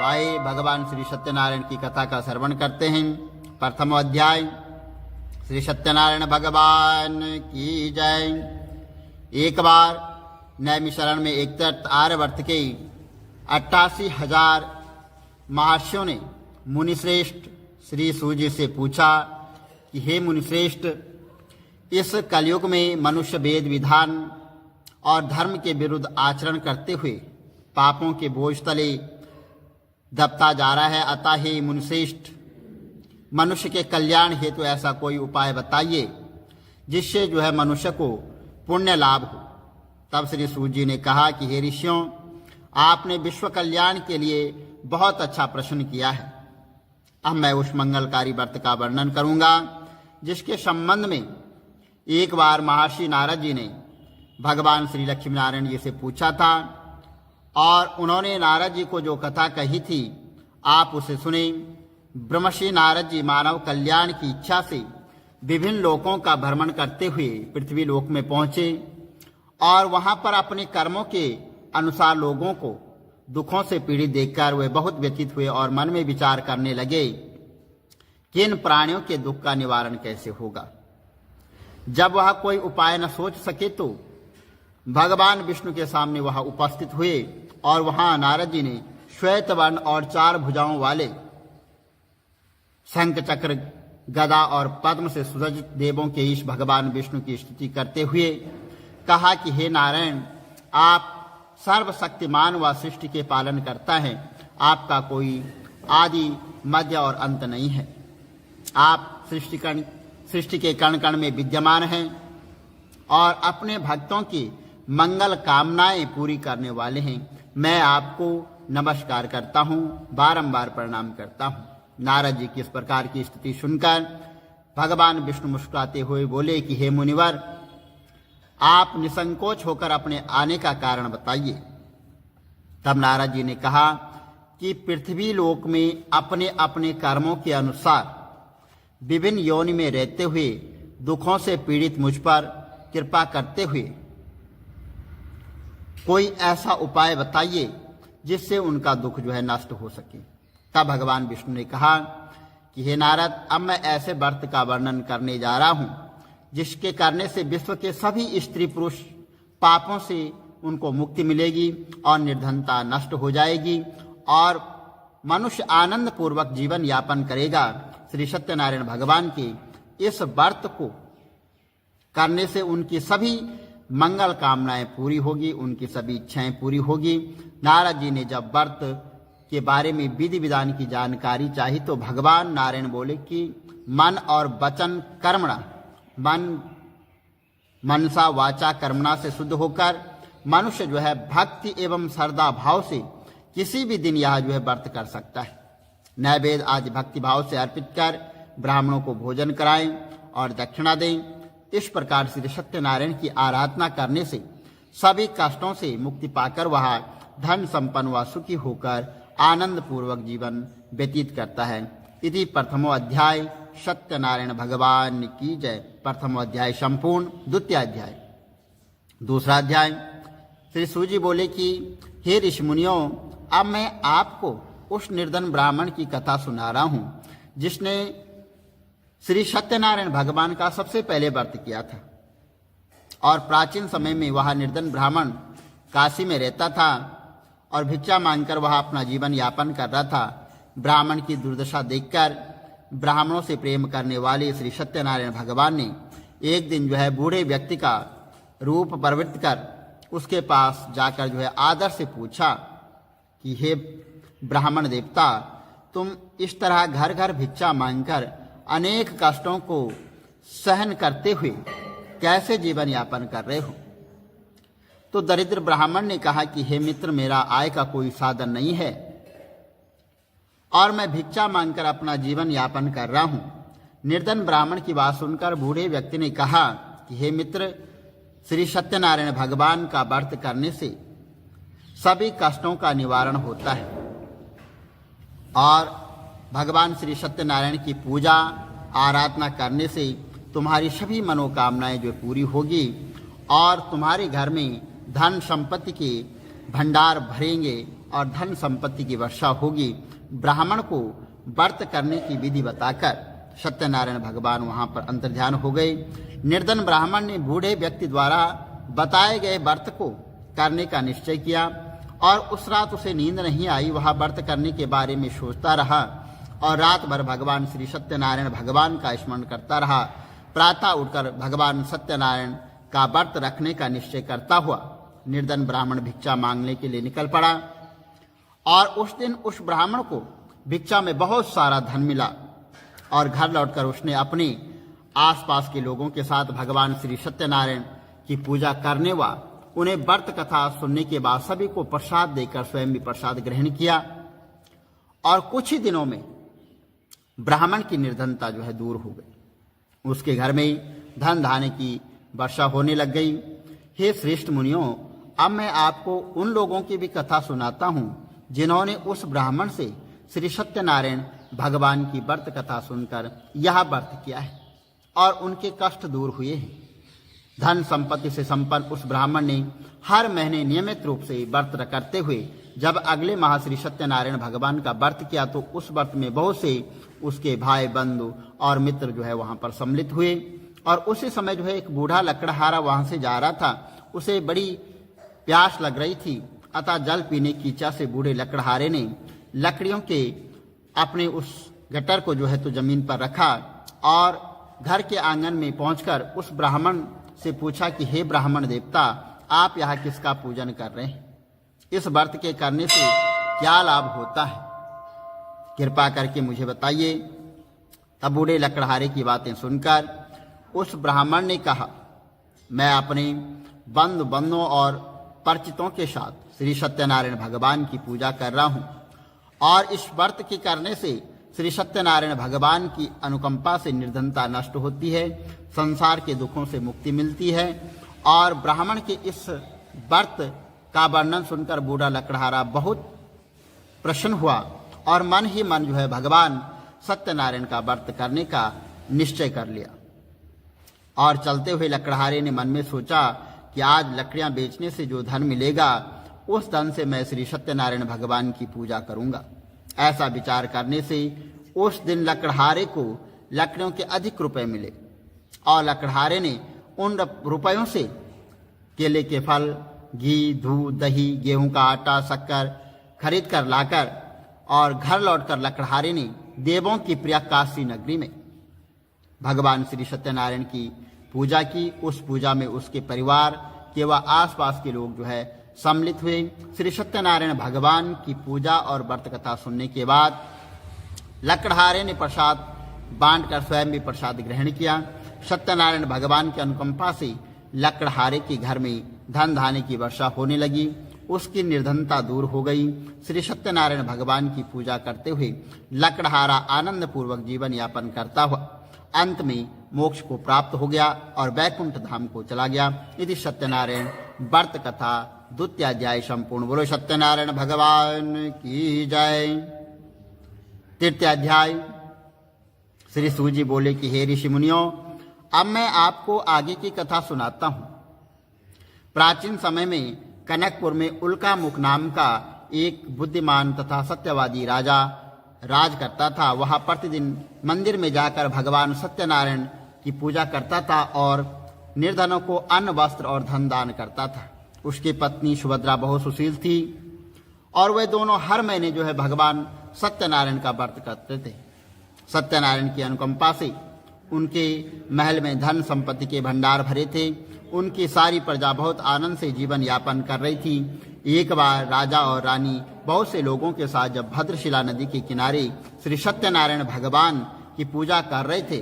तो आइए भगवान श्री सत्यनारायण की कथा का श्रवण करते हैं। प्रथम अध्याय। श्री सत्यनारायण भगवान की जय। एक बार नैमिषारण्य में एक तट आर्यवर्त के 88,000 महर्षियों ने मुनिश्रेष्ठ श्री सूर्य से पूछा कि हे मुनिश्रेष्ठ, इस कलयुग में मनुष्य वेद विधान और धर्म के विरुद्ध आचरण करते हुए पापों के बोझ तले दबता जा रहा है। अतः हे मुनिश्रेष्ठ, मनुष्य के कल्याण हेतु ऐसा कोई उपाय बताइए जिससे मनुष्य को पुण्य लाभ हो। तब श्री सूर्य जी ने कहा कि हे ऋषियों, आपने विश्व कल्याण के लिए बहुत अच्छा प्रश्न किया है। अब मैं उस मंगलकारी व्रत का वर्णन करूंगा जिसके संबंध में एक बार महर्षि नारद जी ने भगवान श्री लक्ष्मी नारायण जी से पूछा था और उन्होंने नारद जी को जो कथा कही थी आप उसे सुने। ब्रह्मर्षि नारद जी मानव कल्याण की इच्छा से विभिन्न लोकों का भ्रमण करते हुए पृथ्वी लोक में पहुंचे और वहां पर अपने कर्मों के अनुसार लोगों को दुखों से पीड़ित देखकर वे बहुत व्यथित हुए और मन में विचार करने लगे कि इन प्राणियों के दुख का निवारण कैसे होगा। जब वह कोई उपाय न सोच सके तो भगवान विष्णु के सामने वह उपस्थित हुए और वहां नारद जी ने श्वेत वर्ण और 4 भुजाओं वाले शंख चक्र गदा और पद्म से सुसज्जित देवों के ईश भगवान विष्णु की स्तुति करते हुए कहा कि हे नारायण, आप सर्वशक्तिमान व सृष्टि के पालन करता है। आपका कोई आदि मध्य और अंत नहीं है। आप सृष्टि के कण कण में विद्यमान हैं और अपने भक्तों की मंगल कामनाएं पूरी करने वाले हैं। मैं आपको नमस्कार करता हूं, बारंबार प्रणाम करता हूं। नारद जी की इस प्रकार की स्थिति सुनकर भगवान विष्णु मुस्कुराते हुए बोले कि हे मुनिवर, आप निसंकोच होकर अपने आने का कारण बताइए। तब नारद जी ने कहा कि पृथ्वी लोक में अपने अपने कर्मों के अनुसार विभिन्न योनि में रहते हुए दुखों से पीड़ित मुझ पर कृपा करते हुए कोई ऐसा उपाय बताइए जिससे उनका दुख नष्ट हो सके। तब भगवान विष्णु ने कहा कि हे नारद, अब मैं ऐसे व्रत का वर्णन करने जा रहा हूं जिसके करने से विश्व के सभी स्त्री पुरुष पापों से उनको मुक्ति मिलेगी और निर्धनता नष्ट हो जाएगी और मनुष्य आनंद पूर्वक जीवन यापन करेगा। श्री सत्यनारायण भगवान के इस व्रत को करने से उनकी सभी मंगल कामनाएं पूरी होगी, उनकी सभी इच्छाएं पूरी होगी। नारद जी ने जब व्रत के बारे में विधि विधान की जानकारी चाही तो भगवान नारायण बोले कि मन और वचन कर्मणा, मनसा वाचा कर्मणा से शुद्ध होकर मनुष्य भक्ति एवं श्रद्धा भाव से किसी भी दिन यह व्रत कर सकता है। नैवेद्य आदि भक्ति भाव से अर्पित कर ब्राह्मणों को भोजन कराएं और दक्षिणा दें। इस प्रकार श्री सत्यनारायण की आराधना करने से सभी कष्टों से मुक्ति पाकर वह धन संपन्न व सुखी होकर आनंद पूर्वक जीवन व्यतीत करता है। इति प्रथमो अध्याय। सत्यनारायण भगवान की जय। प्रथमो अध्याय संपूर्ण। द्वितीय अध्याय। दूसरा अध्याय। श्री सूजी बोले कि हे ऋषि मुनियों, अब मैं आपको उस निर्धन ब्राह्मण की कथा सुना रहा हूं जिसने श्री सत्यनारायण भगवान का सबसे पहले व्रत किया था और प्राचीन समय में वह निर्धन ब्राह्मण काशी में रहता था और भिक्षा मांगकर वह अपना जीवन यापन कर रहा था। ब्राह्मण की दुर्दशा देखकर ब्राह्मणों से प्रेम करने वाले श्री सत्यनारायण भगवान ने एक दिन बूढ़े व्यक्ति का रूप प्रवृत्त कर उसके पास जाकर आदर से पूछा कि हे ब्राह्मण देवता, तुम इस तरह घर घर भिक्षा मांगकर अनेक कष्टों को सहन करते हुए कैसे जीवन यापन कर रहे हो? तो दरिद्र ब्राह्मण ने कहा कि हे मित्र, मेरा आय का कोई साधन नहीं है और मैं भिक्षा मांगकर अपना जीवन यापन कर रहा हूं। निर्धन ब्राह्मण की बात सुनकर बूढ़े व्यक्ति ने कहा कि हे मित्र, श्री सत्यनारायण भगवान का व्रत करने से सभी कष्टों का निवारण होता है और भगवान श्री सत्यनारायण की पूजा आराधना करने से तुम्हारी सभी मनोकामनाएं पूरी होगी और तुम्हारे घर में धन संपत्ति के भंडार भरेंगे और धन संपत्ति की वर्षा होगी। ब्राह्मण को व्रत करने की विधि बताकर सत्यनारायण भगवान वहां पर अंतर्ध्यान हो गए। निर्धन ब्राह्मण ने बूढ़े व्यक्ति द्वारा बताए गए व्रत को करने का निश्चय किया और उस रात उसे नींद नहीं आई। वह व्रत करने के बारे में सोचता रहा और रात भर भगवान श्री सत्यनारायण भगवान का स्मरण करता रहा। प्रातः उठकर भगवान सत्यनारायण का व्रत रखने का निश्चय करता हुआ निर्धन ब्राह्मण भिक्षा मांगने के लिए निकल पड़ा और उस दिन उस ब्राह्मण को भिक्षा में बहुत सारा धन मिला और घर लौटकर उसने अपने आसपास के लोगों के साथ भगवान श्री सत्यनारायण की पूजा करने व उन्हें व्रत कथा सुनने के बाद सभी को प्रसाद देकर स्वयं भी प्रसाद ग्रहण किया और कुछ ही दिनों में ब्राह्मण की निर्धनता दूर हो गई। उसके घर में धन धान्य की वर्षा होने लग गई। हे श्रेष्ठ मुनियों, अब मैं आपको उन लोगों की भी कथा सुनाता हूँ जिन्होंने उस ब्राह्मण से श्री सत्यनारायण भगवान की व्रत कथा सुनकर यह व्रत किया है और उनके कष्ट दूर हुए हैं। धन संपत्ति से संपन्न उस ब्राह्मण ने हर महीने नियमित रूप से व्रत करते हुए जब अगले माह श्री सत्यनारायण भगवान का व्रत किया तो उस व्रत में बहुत से उसके भाई बंधु और मित्र वहां पर सम्मिलित हुए और उसी समय एक बूढ़ा लकड़हारा वहां से जा रहा था। उसे बड़ी प्यास लग रही थी, अतः जल पीने की इच्छा से बूढ़े लकड़हारे ने लकड़ियों के अपने उस गटर को तो जमीन पर रखा और घर के आंगन में पहुंचकर उस ब्राह्मण से पूछा कि हे ब्राह्मण देवता, आप यहाँ किसका पूजन कर रहे हैं? इस व्रत के करने से क्या लाभ होता है? कृपा करके मुझे बताइए। तब बूढ़े लकड़हारे की बातें सुनकर उस ब्राह्मण ने कहा, मैं अपने बंधुओं और परिचितों के साथ श्री सत्यनारायण भगवान की पूजा कर रहा हूँ और इस व्रत के करने से श्री सत्यनारायण भगवान की अनुकंपा से निर्धनता नष्ट होती है, संसार के दुखों से मुक्ति मिलती है। और ब्राह्मण के इस व्रत का वर्णन सुनकर बूढ़ा लकड़हारा बहुत प्रसन्न हुआ और मन ही मन भगवान सत्यनारायण का व्रत करने का निश्चय कर लिया। और चलते हुए लकड़हारे ने मन में सोचा कि आज लकड़ियां बेचने से जो धन मिलेगा उस धन से मैं श्री सत्यनारायण भगवान की पूजा करूंगा। ऐसा विचार करने से उस दिन लकड़हारे को लकड़ियों के अधिक रुपए मिले और लकड़हारे ने उन रुपयों से केले के फल, घी, दूध, दही, गेहूं का आटा, शक्कर खरीद कर लाकर और घर लौटकर लकड़हारे ने देवों की प्रिय काशी नगरी में भगवान श्री सत्यनारायण की पूजा की। उस पूजा में उसके परिवार के व आसपास के लोग सम्मिलित हुए। श्री सत्यनारायण भगवान की पूजा और व्रत कथा सुनने के बाद लकड़हारे ने प्रसाद बांटकर स्वयं भी प्रसाद ग्रहण किया। सत्यनारायण भगवान की अनुकंपा से लकड़हारे के घर में धन धान्य की वर्षा होने लगी, उसकी निर्धनता दूर हो गई। श्री सत्यनारायण भगवान की पूजा करते हुए लकड़हारा आनंद पूर्वक जीवन यापन करता हुआ अंत में मोक्ष को प्राप्त हो गया और वैकुंठ धाम को चला गया। यदि सत्यनारायण व्रत कथा द्वितीय अध्याय संपूर्ण। बोलो सत्यनारायण भगवान की जय। तृतीय अध्याय। श्री सूजी बोले कि हे ऋषि मुनियों, अब मैं आपको आगे की कथा सुनाता हूं। प्राचीन समय में कनकपुर में उल्कामुख नाम का एक बुद्धिमान तथा सत्यवादी राजा राज करता था। वह प्रतिदिन मंदिर में जाकर भगवान सत्यनारायण की पूजा करता था और निर्धनों को अन्न, वस्त्र और धन दान करता था। उसकी पत्नी सुभद्रा बहुत सुशील थी और वे दोनों हर महीने भगवान सत्यनारायण का व्रत करते थे। सत्यनारायण की अनुकंपा से उनके महल में धन संपत्ति के भंडार भरे थे। उनकी सारी प्रजा बहुत आनंद से जीवन यापन कर रही थी। एक बार राजा और रानी बहुत से लोगों के साथ जब भद्रशिला नदी के किनारे श्री सत्यनारायण भगवान की पूजा कर रहे थे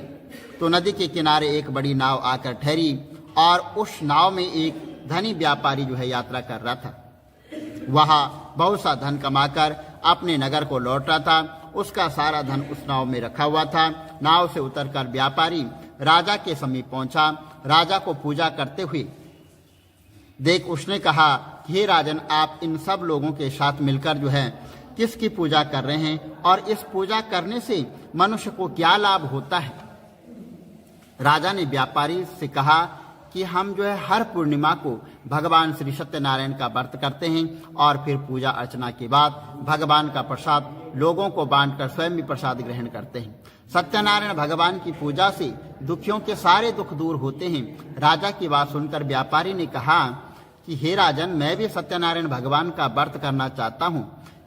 तो नदी के किनारे एक बड़ी नाव आकर ठहरी और उस नाव में एक धनी व्यापारी यात्रा कर रहा था। वह बहुत सा धन कमाकर अपने नगर को लौट रहा था। उसका सारा धन उस नाव में रखा हुआ था। नाव से उतरकर व्यापारी राजा के समीप पहुंचा। राजा को पूजा करते हुए देख उसने कहा, हे राजन, आप इन सब लोगों के साथ मिलकर किसकी पूजा कर रहे हैं और इस पूजा करने से मनुष्य को क्या लाभ होता है? राजा ने व्यापारी से कहा, कि हम जो है हर पूर्णिमा को भगवान श्री सत्यनारायण का व्रत करते हैं और फिर पूजा अर्चना के बाद भगवान का प्रसाद लोगों को बांटकर स्वयं भी प्रसाद ग्रहण करते हैं। सत्यनारायण भगवान की पूजा से दुखियों के सारे दुख दूर होते हैं। राजा की बात सुनकर व्यापारी ने कहा कि हे राजन, मैं भी सत्यनारायण भगवान का व्रत करना चाहता हूँ,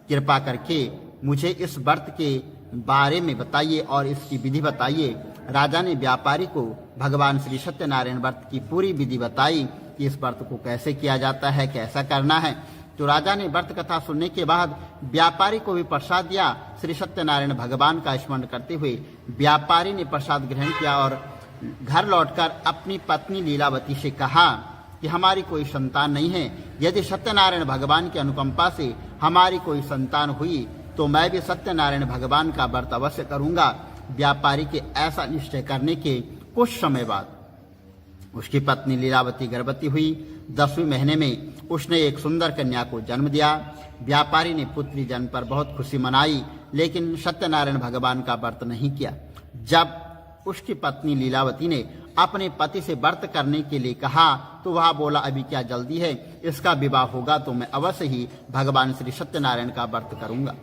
कृपा करके मुझे इस व्रत के बारे में बताइए और इसकी विधि बताइए। राजा ने व्यापारी को भगवान श्री सत्यनारायण व्रत की पूरी विधि बताई कि इस व्रत को कैसे किया जाता है, कैसा करना है। तो राजा ने व्रत कथा सुनने के बाद व्यापारी को भी प्रसाद दिया। श्री सत्यनारायण भगवान का स्मरण करते हुए व्यापारी ने प्रसाद ग्रहण किया और घर लौटकर अपनी पत्नी लीलावती से कहा कि हमारी कोई संतान नहीं है, यदि सत्यनारायण भगवान की अनुकंपा से हमारी कोई संतान हुई तो मैं भी सत्यनारायण भगवान का व्रत अवश्य करूंगा। व्यापारी के ऐसा निश्चय करने के कुछ समय बाद उसकी पत्नी लीलावती गर्भवती हुई। 10वें महीने में उसने एक सुंदर कन्या को जन्म दिया। व्यापारी ने पुत्री जन्म पर बहुत खुशी मनाई, लेकिन सत्यनारायण भगवान का व्रत नहीं किया। जब उसकी पत्नी लीलावती ने अपने पति से व्रत करने के लिए कहा तो वह बोला, अभी क्या जल्दी है, इसका विवाह होगा तो मैं अवश्य ही भगवान श्री सत्यनारायण का व्रत करूंगा।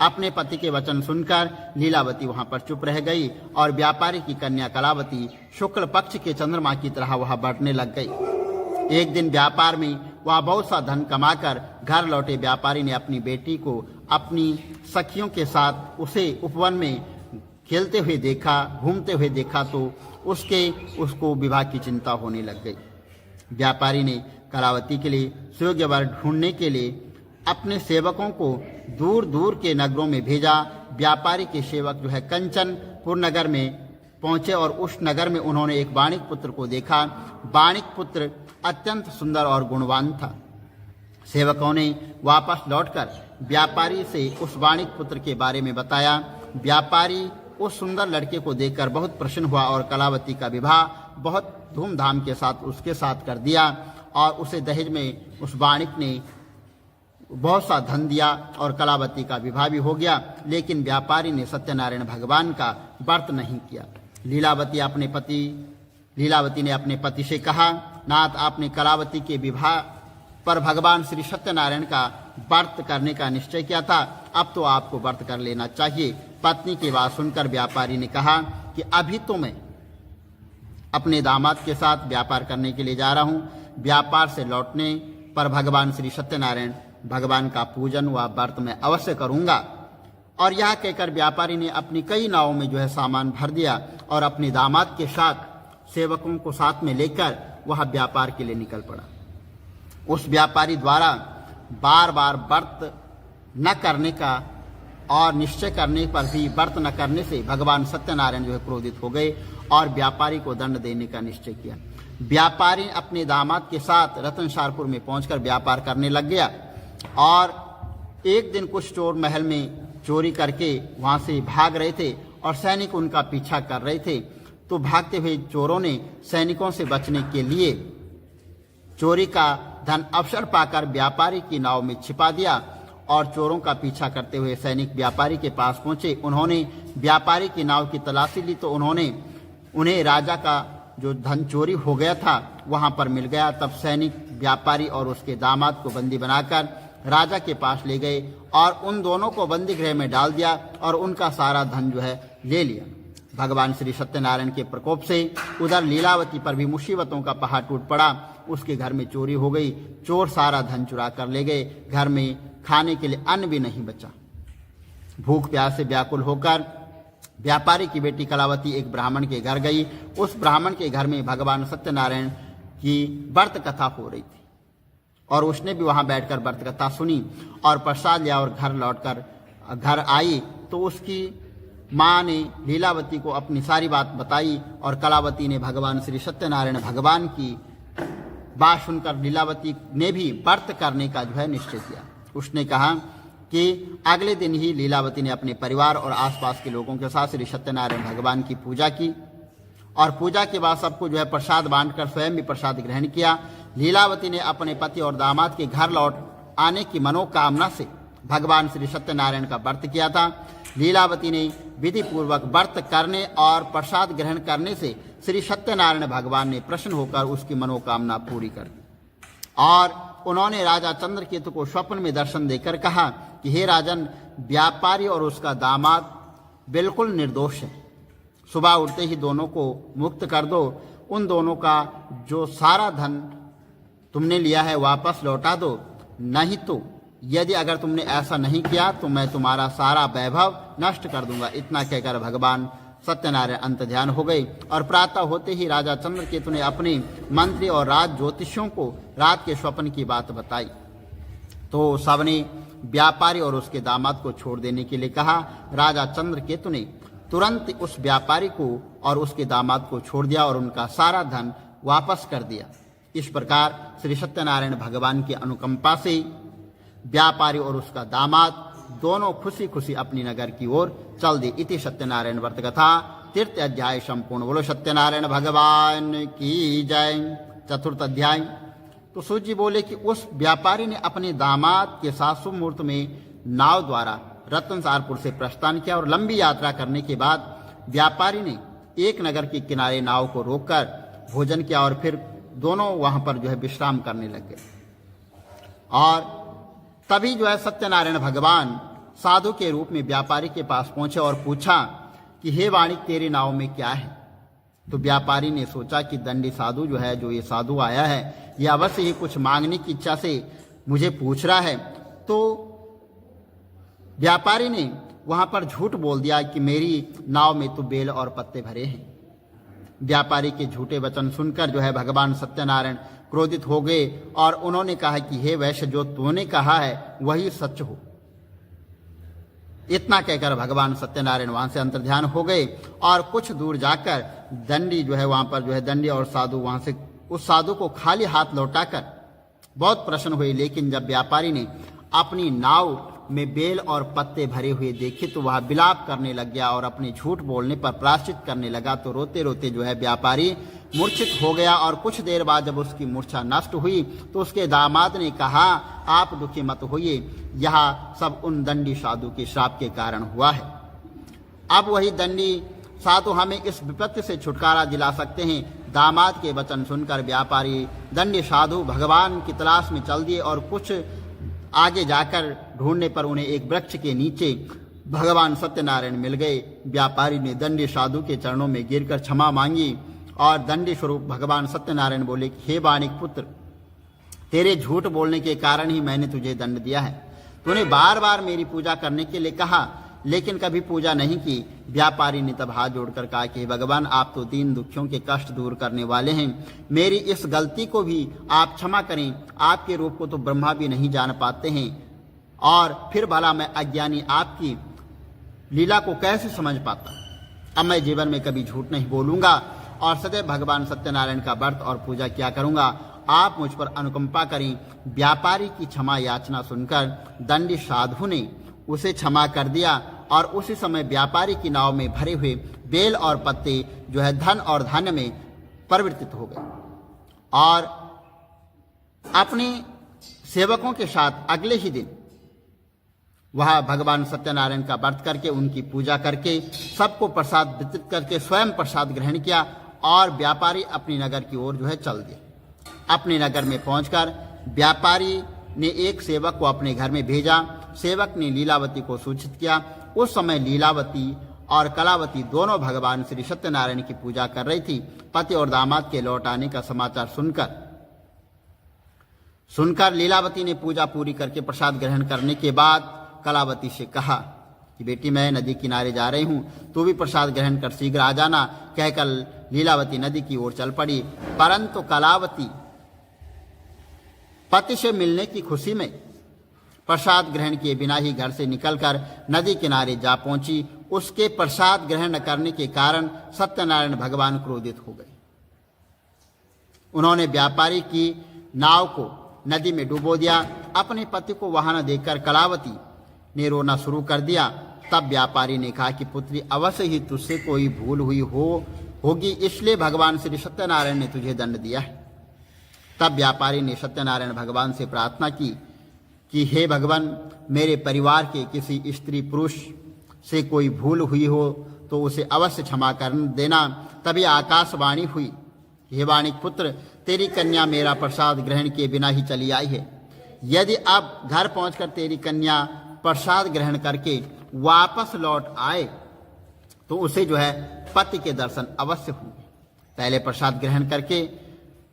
अपने पति के वचन सुनकर लीलावती वहां पर चुप रह गई और व्यापारी की कन्या कलावती शुक्ल पक्ष के चंद्रमा की तरह वह बढ़ने लग गई। एक दिन व्यापार में वह बहुत सा धन कमाकर घर लौटे व्यापारी ने अपनी बेटी को अपनी सखियों के साथ उसे उपवन में खेलते हुए देखा, घूमते हुए देखा तो उसको विवाह की चिंता होने लग गई। व्यापारी ने कलावती के लिए सुयोग्य वर ढूंढने के लिए अपने सेवकों को दूर दूर के नगरों में भेजा। व्यापारी के सेवक जो है कंचनपुर नगर में पहुंचे और उस नगर में उन्होंने एक वाणिक पुत्र को देखा। वाणिक पुत्र अत्यंत सुंदर और गुणवान था। सेवकों ने वापस लौटकर व्यापारी से उस वाणिक पुत्र के बारे में बताया। व्यापारी उस सुंदर लड़के को देखकर बहुत प्रसन्न हुआ और कलावती का विवाह बहुत धूमधाम के साथ उसके साथ कर दिया और उसे दहेज में उस वाणिक ने बहुत सा धन दिया और कलावती का विवाह भी हो गया। लेकिन व्यापारी ने सत्यनारायण भगवान का व्रत नहीं किया। लीलावती ने अपने पति से कहा, नाथ, आपने कलावती के विवाह पर भगवान श्री सत्यनारायण का व्रत करने का निश्चय किया था, अब तो आपको व्रत कर लेना चाहिए। पत्नी की बात सुनकर व्यापारी ने कहा कि अभी तो मैं अपने दामाद के साथ व्यापार करने के लिए जा रहा हूँ। व्यापार से लौटने पर भगवान श्री सत्यनारायण भगवान का पूजन व व्रत मैं अवश्य करूंगा। और यह कहकर व्यापारी ने अपनी कई नावों में जो है सामान भर दिया और अपने दामाद के साथ सेवकों को साथ में लेकर वह व्यापार के लिए निकल पड़ा। उस व्यापारी द्वारा बार बार व्रत न करने का और निश्चय करने पर भी व्रत न करने से भगवान सत्यनारायण जो है क्रोधित हो गए और व्यापारी को दंड देने का निश्चय किया। व्यापारी अपने दामाद के साथ रतनसारपुर में पहुंचकर व्यापार करने लग गया और एक दिन कुछ चोर महल में चोरी करके वहां से भाग रहे थे और सैनिक उनका पीछा कर रहे थे। तो भागते हुए चोरों ने सैनिकों से बचने के लिए चोरी का धन अवसर पाकर व्यापारी की नाव में छिपा दिया और चोरों का पीछा करते हुए सैनिक व्यापारी के पास पहुंचे। उन्होंने व्यापारी की नाव की तलाशी ली तो उन्हें राजा का जो धन चोरी हो गया था वहां पर मिल गया। तब सैनिक व्यापारी और उसके दामाद को बंदी बनाकर राजा के पास ले गए और उन दोनों को बंदी गृह में डाल दिया और उनका सारा धन जो है ले लिया। भगवान श्री सत्यनारायण के प्रकोप से उधर लीलावती पर भी मुसीबतों का पहाड़ टूट पड़ा। उसके घर में चोरी हो गई, चोर सारा धन चुरा कर ले गए। घर में खाने के लिए अन्न भी नहीं बचा। भूख प्यास से व्याकुल होकर व्यापारी की बेटी कलावती एक ब्राह्मण के घर गई। उस ब्राह्मण के घर में भगवान सत्यनारायण की व्रत कथा हो रही थी और उसने भी वहां बैठकर व्रत कथा सुनी और प्रसाद लिया और घर लौटकर घर आई तो उसकी माँ ने लीलावती को अपनी सारी बात बताई और कलावती ने भगवान श्री सत्यनारायण भगवान की बात सुनकर लीलावती ने भी व्रत करने का जो है निश्चय किया। उसने कहा कि अगले दिन ही लीलावती ने अपने परिवार और आसपास के लोगों के साथ श्री सत्यनारायण भगवान की पूजा की और पूजा के बाद सबको जो है प्रसाद बांटकर स्वयं भी प्रसाद ग्रहण किया। लीलावती ने अपने पति और दामाद के घर लौट आने की मनोकामना से भगवान श्री सत्यनारायण का व्रत किया था। लीलावती ने विधि पूर्वक व्रत करने और प्रसाद ग्रहण करने से श्री सत्यनारायण भगवान ने प्रसन्न होकर उसकी मनोकामना पूरी कर दी। और उन्होंने राजा चंद्रकेतु को स्वप्न में दर्शन देकर कहा कि हे राजन, व्यापारी और उसका दामाद बिल्कुल निर्दोष है। सुबह उठते ही दोनों को मुक्त कर दो। उन दोनों का जो सारा धन तुमने लिया है वापस लौटा दो, नहीं तो यदि अगर तुमने ऐसा नहीं किया तो मैं तुम्हारा सारा वैभव नष्ट कर दूंगा। इतना कहकर भगवान सत्यनारायण अंतर्ध्यान हो गए और प्रातः होते ही राजा चंद्रकेतु ने अपने मंत्री और राज ज्योतिषियों को रात के स्वप्न की बात बताई। तो सबने व्यापारी और उसके दामाद को छोड़ देने के लिए कहा। राजा चंद्रकेतु ने तुरंत उस व्यापारी को और उसके दामाद को छोड़ दिया और उनका सारा धन वापस कर दिया। इस प्रकार श्री सत्यनारायण भगवान की अनुकंपा से व्यापारी और उसका दामाद दोनों खुशी खुशी अपनी नगर की ओर चल दिए। इति सत्यनारायण व्रत कथा तृतीय अध्याय संपूर्ण। बोलो सत्यनारायण भगवान की जय। चतुर्थ अध्याय। तो सूत जी बोले कि उस व्यापारी ने अपने दामाद के साथ शुभ मुहूर्त में नाव द्वारा रतनसारपुर से प्रस्थान किया और लंबी यात्रा करने के बाद व्यापारी ने एक नगर के किनारे नाव को रोककर भोजन किया और फिर दोनों वहां पर विश्राम करने लग गए। और तभी सत्यनारायण भगवान साधु के रूप में व्यापारी के पास पहुंचे और पूछा कि हे वाणिक, तेरी नाव में क्या है? तो व्यापारी ने सोचा कि दंडी साधु जो ये साधु आया है, ये अवश्य ही कुछ मांगने की इच्छा से मुझे पूछ रहा है। तो व्यापारी ने वहां पर झूठ बोल दिया कि मेरी नाव में तो बेल और पत्ते भरे हैं। व्यापारी के झूठे वचन सुनकर भगवान सत्यनारायण क्रोधित हो गए और उन्होंने कहा कि हे वैश्य, जो तूने कहा है वही सच हो। इतना कहकर भगवान सत्यनारायण वहां से अंतर्ध्यान हो गए और कुछ दूर जाकर दंडी वहां पर दंडी और साधु वहां से उस साधु को खाली हाथ लौटाकर बहुत प्रसन्न हुए। लेकिन जब व्यापारी ने अपनी नाव में बेल और पत्ते भरे हुए देखे तो वह विलाप करने लग गया और अपने झूठ बोलने पर प्रायश्चित करने लगा। तो रोते रोते व्यापारी मूर्छित हो गया और कुछ देर बाद जब उसकी मूर्छा नष्ट हुई तो उसके दामाद ने कहा, आप दुखी मत होइए, यह सब उन दंडी साधु के श्राप के कारण हुआ है। अब वही दंडी साधु हमें इस विपत्ति से छुटकारा दिला सकते हैं। दामाद के वचन सुनकर व्यापारी दंडी साधु भगवान की तलाश में चल दिए और कुछ आगे जाकर ढूंढने पर उन्हें एक वृक्ष के नीचे भगवान सत्यनारायण मिल गए। व्यापारी ने दंडी साधु के चरणों में गिरकर क्षमा मांगी और दंडी स्वरूप भगवान सत्यनारायण बोले, हे वाणिक पुत्र, तेरे झूठ बोलने के कारण ही मैंने तुझे दंड दिया है। तूने बार बार मेरी पूजा करने के लिए कहा लेकिन कभी पूजा नहीं की। व्यापारी ने तब हाथ जोड़कर कहा कि भगवान, आप तो दीन दुखियों के कष्ट दूर करने वाले हैं, मेरी इस गलती को भी आप क्षमा करें। आपके रूप को तो ब्रह्मा भी नहीं जान पाते हैं और फिर भला मैं अज्ञानी आपकी लीला को कैसे समझ पाता। अब मैं जीवन में कभी झूठ नहीं बोलूंगा और सदैव भगवान सत्यनारायण का व्रत और पूजा किया करूंगा। आप मुझ पर अनुकंपा करें। व्यापारी की क्षमा याचना सुनकर दंडी साधु ने उसे क्षमा कर दिया और उसी समय व्यापारी की नाव में भरे हुए बेल और पत्ते धन और धान्य में परिवर्तित हो गए और अपने सेवकों के साथ अगले ही दिन वह भगवान सत्यनारायण का व्रत करके उनकी पूजा करके सबको प्रसाद वितरित करके स्वयं प्रसाद ग्रहण किया और व्यापारी अपनी नगर की ओर चल दिए। अपने नगर में पहुंचकर व्यापारी ने एक सेवक को अपने घर में भेजा। सेवक ने लीलावती को सूचित किया। उस समय लीलावती और कलावती दोनों भगवान श्री सत्यनारायण की पूजा कर रही थी। पति और दामाद के लौट आने का समाचार सुनकर लीलावती ने पूजा पूरी करके प्रसाद ग्रहण करने के बाद कलावती से कहा कि बेटी, मैं नदी किनारे जा रही हूं, तू भी प्रसाद ग्रहण कर शीघ्र आ जाना। कहकर लीलावती नदी की ओर चल पड़ी। परंतु कलावती पति से मिलने की खुशी में प्रसाद ग्रहण किए बिना ही घर से निकलकर नदी किनारे जा पहुंची। उसके प्रसाद ग्रहण न करने के कारण सत्यनारायण भगवान क्रोधित हो गए। उन्होंने व्यापारी की नाव को नदी में डुबो दिया। अपने पति को वहां न देखकर कलावती ने रोना शुरू कर दिया। तब व्यापारी ने कहा कि पुत्री, अवश्य ही तुझसे कोई भूल हुई होगी, इसलिए भगवान श्री सत्यनारायण ने तुझे दंड दिया है। तब व्यापारी ने सत्यनारायण भगवान से प्रार्थना की कि हे भगवान, मेरे परिवार के किसी स्त्री पुरुष से कोई भूल हुई हो तो उसे अवश्य क्षमा कर देना। तभी आकाशवाणी हुई, हे वाणिक पुत्र, तेरी कन्या मेरा प्रसाद ग्रहण किए बिना ही चली आई है। यदि अब घर पहुंचकर तेरी कन्या प्रसाद ग्रहण करके वापस लौट आए तो उसे पति के दर्शन अवश्य होंगे। पहले प्रसाद ग्रहण करके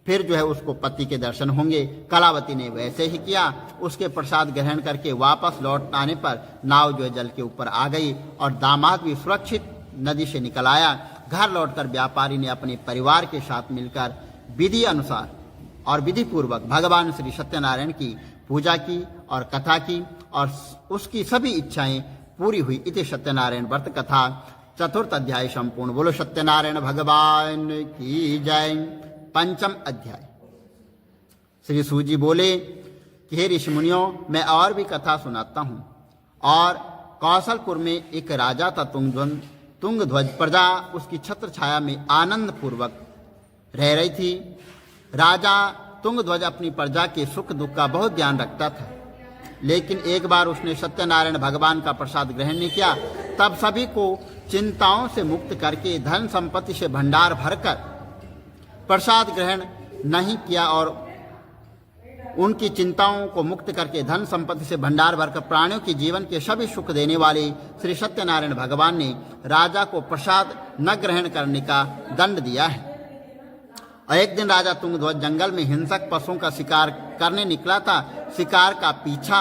फिर उसको पति के दर्शन होंगे। कलावती ने वैसे ही किया। उसके प्रसाद ग्रहण करके वापस लौट आने पर नाव जल के ऊपर आ गई और दामाद भी सुरक्षित नदी से निकल आया। घर लौटकर व्यापारी ने अपने परिवार के साथ मिलकर विधि अनुसार और विधि पूर्वक भगवान श्री सत्यनारायण की पूजा की और कथा की और उसकी सभी इच्छाएं पूरी हुई। इति सत्यनारायण व्रत कथा चतुर्थ अध्याय संपूर्ण। बोलो सत्यनारायण भगवान की जय। पंचम अध्याय। श्री सूत जी बोले कि हे ऋषि मुनियों, मैं और भी कथा सुनाता हूं। और कौशलपुर में एक राजा था तुंगध्वज। प्रजा उसकी छत्र छाया में आनंद पूर्वक रह रही थी। राजा तुंगध्वज अपनी प्रजा के सुख दुख का बहुत ध्यान रखता था, लेकिन एक बार उसने सत्यनारायण भगवान का प्रसाद ग्रहण नहीं किया। तब सभी को चिंताओं से मुक्त करके धन संपत्ति से भंडार भरकर प्रसाद ग्रहण नहीं किया और उनकी चिंताओं को मुक्त करके धन संपत्ति से भंडार भरकर प्राणियों के जीवन के सभी सुख देने वाले श्री सत्यनारायण भगवान ने राजा को प्रसाद न ग्रहण करने का दंड दिया है। और एक दिन राजा तुंगध्वज जंगल में हिंसक पशुओं का शिकार करने निकला था। शिकार का पीछा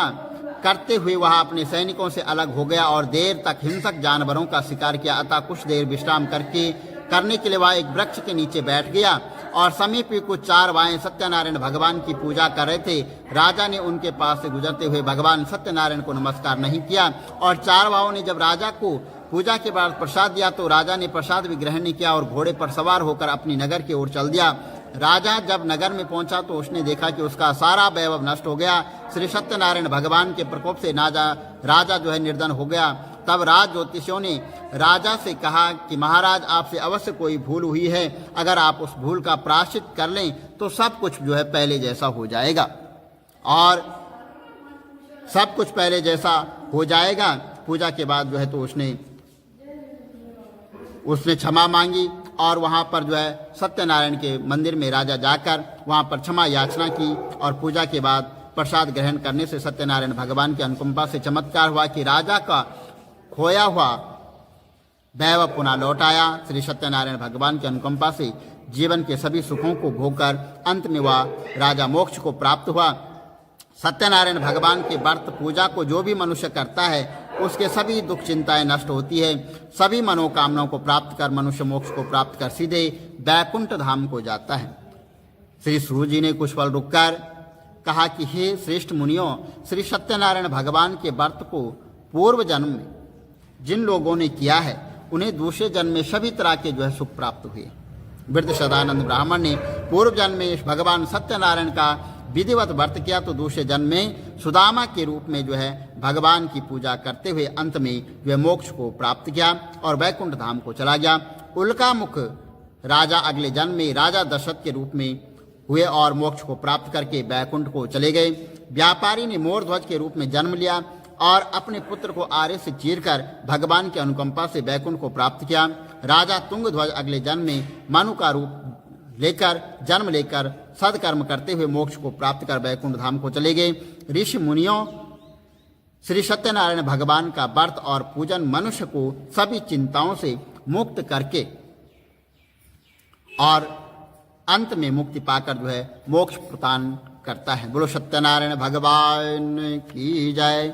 करते हुए वह अपने सैनिकों से अलग हो गया और देर तक हिंसक जानवरों का शिकार किया। अतः कुछ देर विश्राम करने के लिए वह एक वृक्ष के नीचे बैठ गया और समीप ही कुछ चारवाएं सत्यनारायण भगवान की पूजा कर रहे थे। राजा ने उनके पास से गुजरते हुए भगवान सत्यनारायण को नमस्कार नहीं किया और चारवाओं ने जब राजा को पूजा के बाद प्रसाद दिया तो राजा ने प्रसाद भी ग्रहण नहीं किया और घोड़े पर सवार होकर अपनी नगर की ओर चल दिया। राजा जब नगर में पहुंचा तो उसने देखा कि उसका सारा वैभव नष्ट हो गया। श्री सत्यनारायण भगवान के प्रकोप से राजा निर्धन हो गया। तब राज ज्योतिषियों ने राजा से कहा कि महाराज, आपसे अवश्य कोई भूल हुई है। अगर आप उस भूल का प्रायश्चित कर लें तो सब कुछ पहले जैसा हो जाएगा। और सब कुछ पहले जैसा हो जाएगा। पूजा के बाद तो उसने क्षमा मांगी और वहां पर सत्यनारायण के मंदिर में राजा जाकर वहां पर क्षमा याचना की और पूजा के बाद प्रसाद ग्रहण करने से सत्यनारायण भगवान की अनुकंपा से चमत्कार हुआ कि राजा का खोया हुआ वैभव पुनः लौट आया। श्री सत्यनारायण भगवान की अनुकंपा से जीवन के सभी सुखों को भोगकर अंत में वह राजा मोक्ष को प्राप्त हुआ। सत्यनारायण भगवान के व्रत पूजा को जो भी मनुष्य करता है उसके सभी दुख चिंताएं नष्ट होती है। सभी मनोकामनाओं को प्राप्त कर मनुष्य मोक्ष को प्राप्त कर सीधे वैकुंठ धाम को जाता है। श्री सूत जी ने कुछ पल रुककर कहा कि हे श्रेष्ठ मुनियों, श्री सत्यनारायण भगवान के व्रत को पूर्व जन्म में जिन लोगों ने किया है उन्हें दूसरे जन्म में सभी तरह के सुख प्राप्त हुए। वृद्ध सदानंद ब्राह्मण ने पूर्व जन्म में भगवान सत्यनारायण का विधिवत व्रत किया तो दूसरे जन्म में सुदामा के रूप में भगवान की पूजा करते हुए अंत में मोक्ष को प्राप्त किया और वैकुंठ धाम को चला गया। उल्कामुख राजा अगले जन्म में राजा दशरथ के रूप में हुए और मोक्ष को प्राप्त करके वैकुंठ को चले गए। व्यापारी ने मोरध्वज के रूप में जन्म लिया और अपने पुत्र को आरे से चीरकर भगवान की अनुकंपा से वैकुंठ को प्राप्त किया। राजा तुंगध्वज अगले जन्म में मनु का रूप जन्म लेकर सदकर्म करते हुए मोक्ष को प्राप्त कर वैकुंठ धाम को चले गए। ऋषि मुनियों, श्री सत्यनारायण भगवान का व्रत और पूजन मनुष्य को सभी चिंताओं से मुक्त करके और अंत में मुक्ति पाकर मोक्ष प्रदान करता है। बोलो सत्यनारायण भगवान की जय।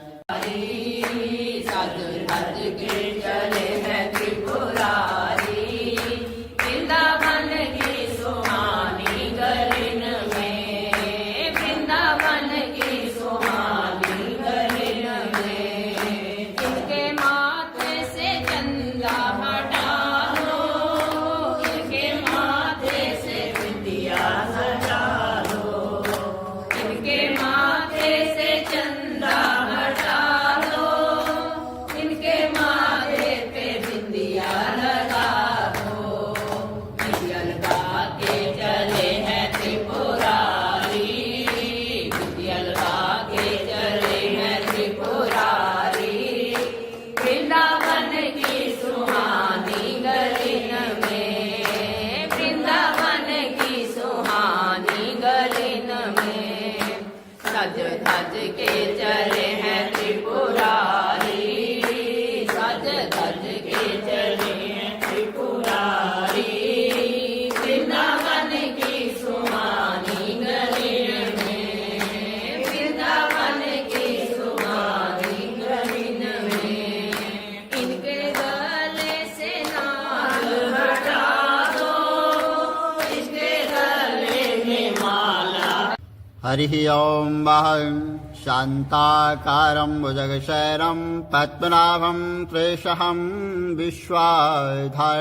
इनके माथे पे गज के चले त्रिपुरारी, वृंदावन की सुहानी गली में, वृंदावन की सुहानी गली में। इनके गले से नाग हटा दो, इसके गले में माला। हरिः ओं वहं शान्ताकारं भुजगशयनं पद्मनाभं त्रिशहं विश्वाधारम्